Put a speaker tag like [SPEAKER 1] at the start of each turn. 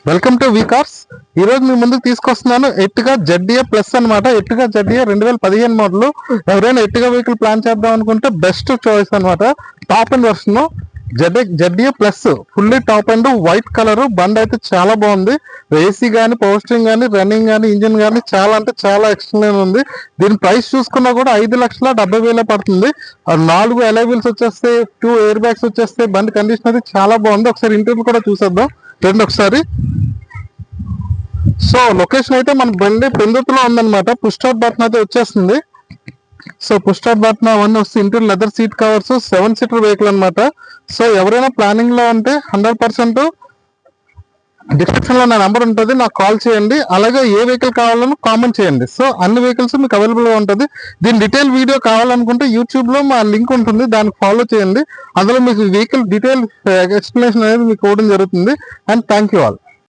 [SPEAKER 1] Welcome to వీకార్స్. ఈ రోజు మీ ముందుకు తీసుకొస్తున్నాను ఎర్టిగా జెడ్డీఏ ప్లస్ అనమాట. Ertiga ZDA 2015 model. ఎవరైనా ఎర్టిగా వెహికల్ ప్లాన్ చేద్దాం అనుకుంటే బెస్ట్ చాయిస్ అనమాట. Top end version ZDA plus fully top and white colour. బండి అయితే చాలా బాగుంది. ఏసీ కానీ, పవర్ స్టీరింగ్ కానీ, రన్నింగ్ కానీ, ఇంజిన్ కానీ చాలా అంటే చాలా ఎక్స్ట్రానరీ ఉంది. దీని ప్రైస్ చూసుకున్నా కూడా 5,70,000 పడుతుంది. 4 అలై వీల్స్ వచ్చేస్తాయి, 2 ఎయిర్ బ్యాగ్స్ వచ్చేస్తాయి. బండి కండిషన్ అయితే చాలా బాగుంది. ఒకసారి ఇంటర్వ్యూ కూడా చూసేద్దాం రెండు ఒకసారి. సో లొకేషన్ అయితే మన బండి పెందుతులో ఉందన్నమాట. పుష్ స్టార్ట్ బటన్ అయితే వచ్చేస్తుంది. సో పుష్ స్టార్ట్ బటన్ అవన్నీ వస్తే inter leather seat covers, 7 seater vehicle అనమాట. సో ఎవరైనా ప్లానింగ్ లో ఉంటే 100% డిస్క్రిప్షన్ లో నా నెంబర్ ఉంటుంది, నాకు కాల్ చేయండి. అలాగే ఏ వెహికల్ కావాలని కామెంట్ చేయండి. సో అన్ని వెహికల్స్ మీకు అవైలబుల్ గా ఉంటుంది. దీని డీటెయిల్ వీడియో కావాలనుకుంటే యూట్యూబ్ లో మా లింక్ ఉంటుంది, దానికి ఫాలో చేయండి. అందులో మీకు వెహికల్ డీటెయిల్ ఎక్స్ప్లెనేషన్ అనేది మీకు ఇవ్వడం జరుగుతుంది. And thank you all.